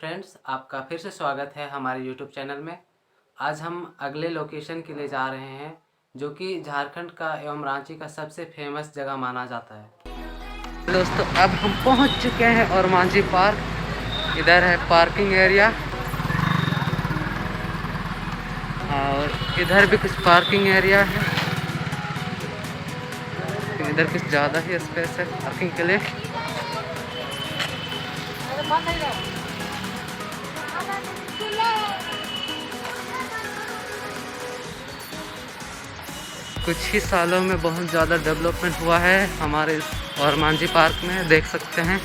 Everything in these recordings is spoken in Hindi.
फ्रेंड्स, आपका फिर से स्वागत है हमारे यूट्यूब चैनल में। आज हम अगले लोकेशन के लिए जा रहे हैं जो कि झारखंड का एवं रांची का सबसे फेमस जगह माना जाता है। दोस्तों, अब हम पहुंच चुके हैं ओरमांझी पार्क। इधर है पार्किंग एरिया और इधर भी कुछ पार्किंग एरिया है। इधर कुछ ज़्यादा ही स्पेस है पार्किंग के लिए। कुछ ही सालों में बहुत ज़्यादा डेवलपमेंट हुआ है हमारे इस ओरमांझी पार्क में, देख सकते हैं।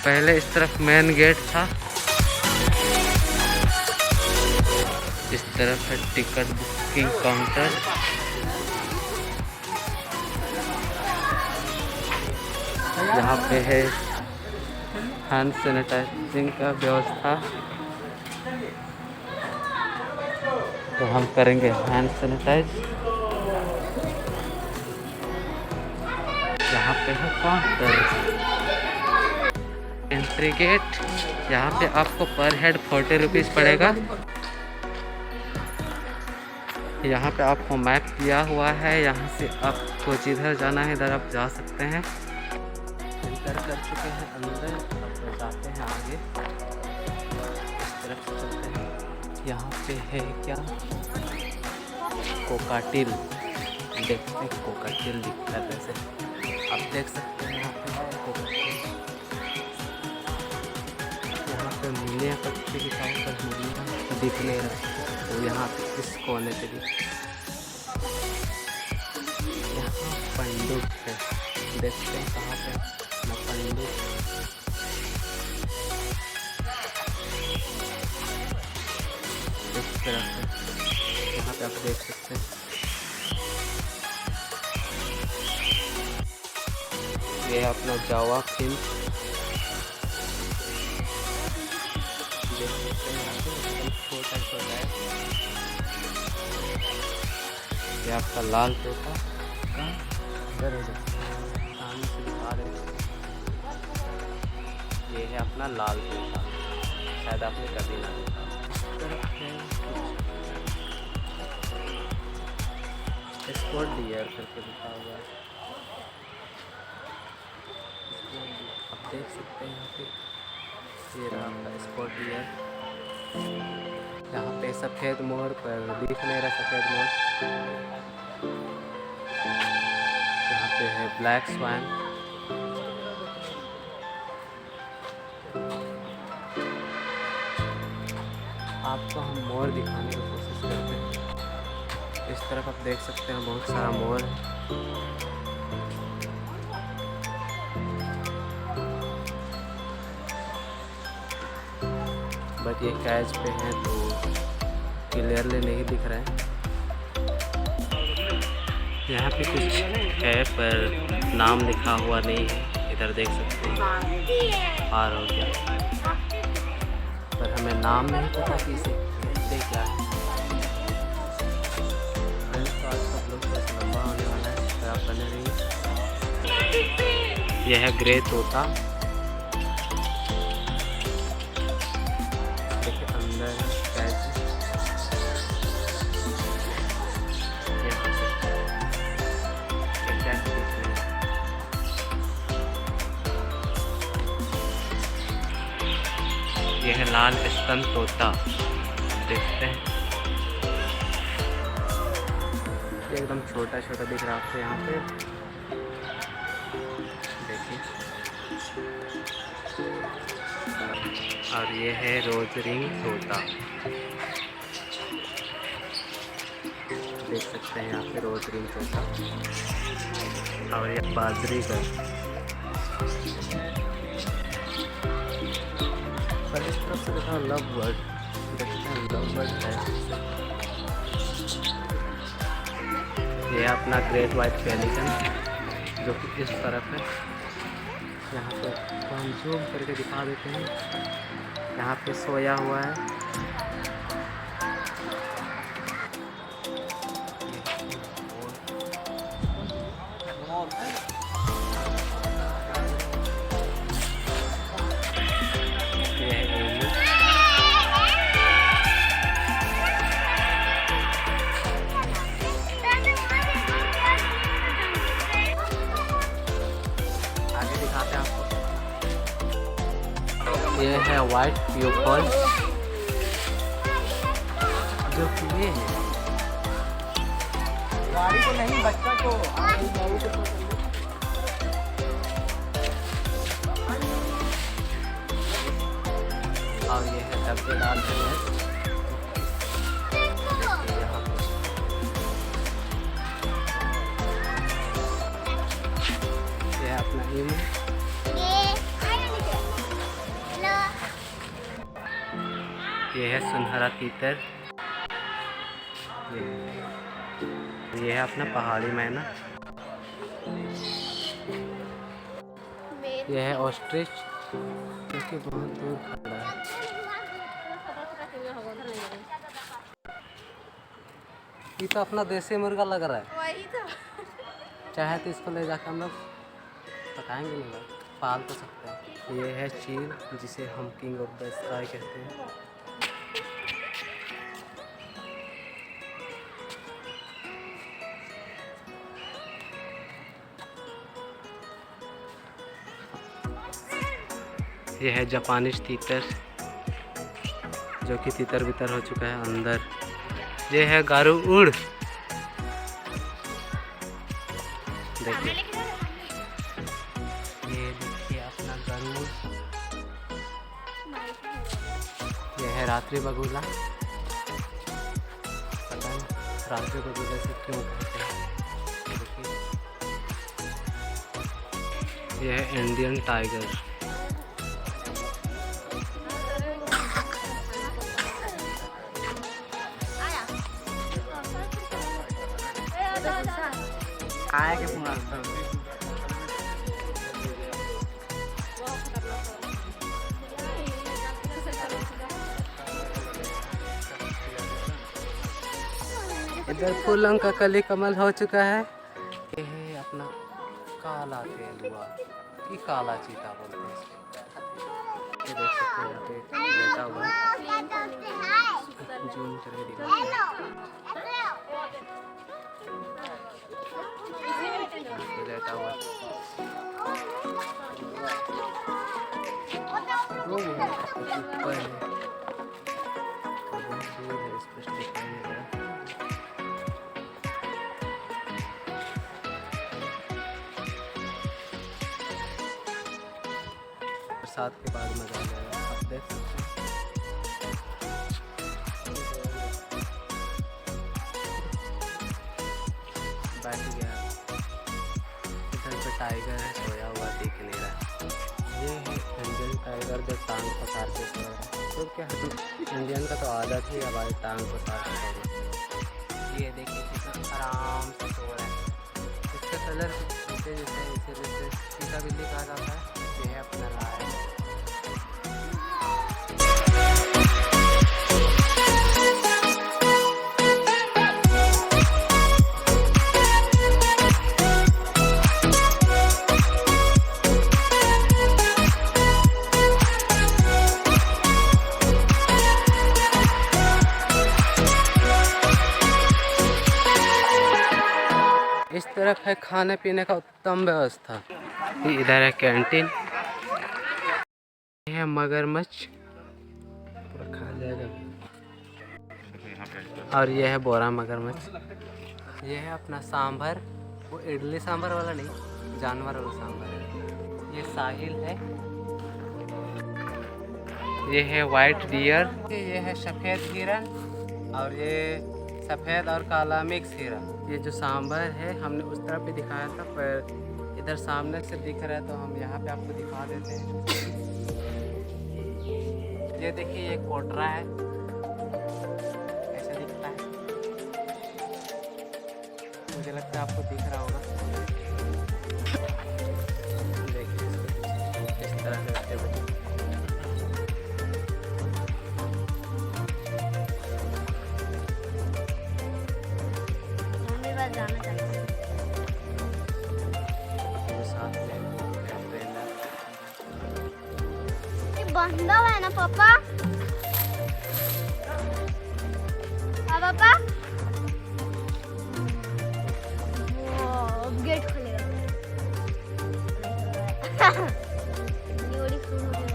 पहले इस तरफ मेन गेट था, इस तरफ है टिकट बुकिंग काउंटर। यहाँ पे है हैंड सैनिटाइजिंग का व्यवस्था, तो हम करेंगे हैंड सैनिटाइज। यहाँ पे है काउंटर, एंट्री गेट। यहाँ पे आपको पर हेड 40 रुपीज़ पड़ेगा। यहाँ पे आपको मैप दिया हुआ है, यहाँ से आपको जिधर जाना है इधर आप जा सकते हैं। एंटर कर चुके हैं अंदर, अब जाते हैं आगे। इस तरफ चलते हैं। यहाँ पे है क्या, कोकाटिल। देखते हैं कोकाटिल दिखता है कैसे, आप देख सकते हैं। यहाँ पे कोकाटिल, यहाँ पे मूलियाँ कच्ची दिखाई पर मूलियाँ दिख नहीं रहा, तो यहाँ पे इस कोने पे भी यहाँ पंडुक है। देखते हैं कहाँ पे ना पंडुक। इस तरह से यहाँ पे आप देख सकते हैं। ये अपना जावा फिल्म देख सकते हैं। यहाँ पे एकदम छोटा छोटा है। ये आपका लाल तोता का घर है, सामने से दिखा रहे हैं। ये है अपना लाल तोता, शायद आपने कभी ना देखा। इस तरफ है स्पॉट डियर करके लिखा हुआ है। आप देख सकते हैं यहाँ पे ये रहा आपका स्पॉट डियर। यहाँ पे सफ़ेद मोर पर दिख नहीं रहा सफ़ेद मोर। यहाँ पे है ब्लैक स्वान। आपको हम मोर दिखाने की कोशिश करते हैं। इस तरफ आप देख सकते हैं बहुत सारा मोर है। बट ये कैच पे हैं तो क्लियरली नहीं दिख रहा है। यहाँ पे कुछ है पर नाम लिखा हुआ नहीं है, इधर देख सकते हैं। पार हो गया पर हमें नाम नहीं पता कि इसे कहते क्या है। तो आज सब लोग बस लंबा होने वाला है, तो आप बने रहिए। यह है ग्रे तोता। देखिए अंदर कैच यह है लाल स्तन तोता, देखते हैं। एकदम छोटा छोटा दिख रहा है आपको यहाँ पे, देखिए। और ये है रोज रिंग तोता, देख सकते हैं यहाँ पे रोज रिंग तोता। और ये बाजरी का, पर इस तरफ से देखा लव बर्ड, देखते हैं लव बर्ड है। ये अपना ग्रेट वाइट पेलिकन जो कि इस तरफ है। यहाँ पे तो हम जूम करके दिखा देते हैं। यहाँ पे सोया हुआ है। ये है वाइट व्यू फॉल जो कि ये है। गाड़ी को नहीं, बच्चा को। और ये है डब्बेदार गैस। ये है अपना ईमू। ये है सुनहरा तीतर। ये है अपना पहाड़ी मैना। ये है ऑस्ट्रिच जो कि बहुत दूर खड़ा है। ये तो अपना देसी मुर्गा लग रहा है। वही तो। चाहे तो इसको ले जाकर हम लोग पकाएंगे, नहीं भाई पाल तो सकते हैं। ये है चील जिसे हम किंग ऑफ द स्काई कहते हैं। ये है जापानीज तीतर जो कि तीतर बितर हो चुका है अंदर। ये है गारुड़। देखिए ये देखिए अपना गरुड़। ये है रात्रि बगुला। पता नहीं रात्रि बगुला से क्यों कहते हैं। देखिए ये है इंडियन टाइगर। आया के पूरा इधर फूलों का कली कमल हो चुका है। ये है अपना काला तेंदुआ, ये काला चीता बोलते हैं इसको। ये देख सकते हैं यहाँ पे लेटा हुआ है। जूम करके दिखाते हैं। लेटा हुआ ऊपर है, बहुत दूर है, स्पष्ट दिखाई नहीं दे रहा। बरसात के बाद मजा आ जाएगा, आप देख सकते हैं। बैठ गया, इधर पे टाइगर है सोया हुआ, दिख नहीं रहा। ये है इंडियन टाइगर जो टांग पसार के सो रहा है। तो क्या इंडियन का तो आदत ही है भाई टांग पसार के सोना। ये देखिए कितना आराम से सो रहा है। इसका कलर जैसे जैसे चीता बिल्ली कहा जाता है। ये है अपना लायन। इस तरफ है खाने पीने का उत्तम व्यवस्था। इधर है कैंटीन। ये है मगरमच्छ, पूरा खा जाएगा। और ये है बोरा मगरमच्छ। ये है अपना सांभर, वो इडली सांभर वाला नहीं, जानवर वाला सांभर है। ये साहिल है। ये है वाइट डियर। ये है सफ़ेद हिरन और ये सफ़ेद और काला मिक्स हिरन। ये जो सांभर है हमने उस तरफ भी दिखाया था, पर इधर सामने से दिख रहा है तो हम यहाँ पे आपको दिखा देते हैं। ये देखिए ये कोटरा है, ऐसा दिखता है। मुझे लगता है आपको दिख रहा होगा। देखिए इस तरह से बैठे। जाना चाहिए। ये बंदा है ना पापा? हाँ पापा? वो गेट खुलेगा। इतनी बड़ी फूल हो गई।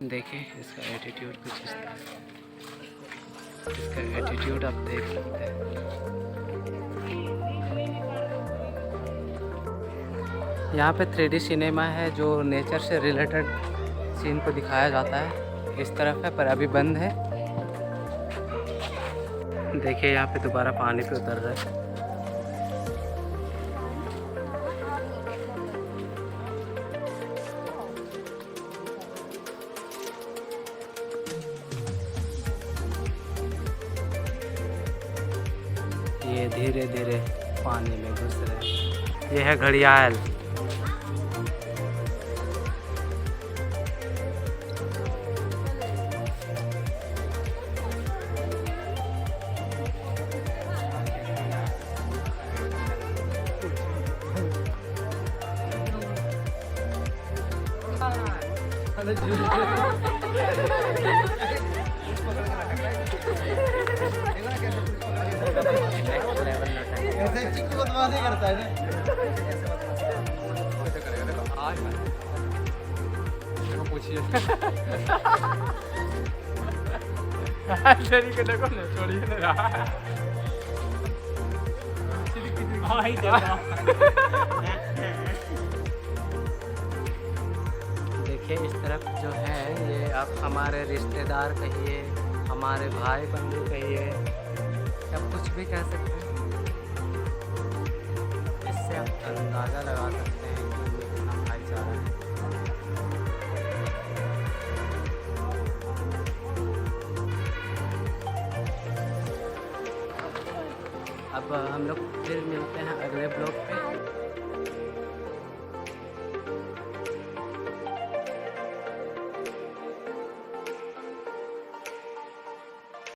देखिए इसका एटीट्यूड कुछ इस तरह, इसका एटीट्यूड आप देख सकते हैं। यहाँ पे 3D सिनेमा है जो नेचर से रिलेटेड सीन को दिखाया जाता है। इस तरफ है पर अभी बंद है। देखिए यहाँ पे दोबारा पानी पे उतर रहा है। ये धीरे धीरे पानी में घुस रहे हैं। ये है घड़ियाल। ऐसे चिक्कू बदमाशी करता है ना। पूछिए देखो ना, छोड़िए ना। देखिए इस तरफ जो है ये आप हमारे रिश्तेदार कहिए, हमारे भाई बंधु कहिए, आप कुछ भी कह सकते हैं। इससे आप अंदाज़ा लगा सकते हैं कि ये कितना भाईचारा है। अब हम लोग फिर मिलते हैं अगले ब्लॉग पे।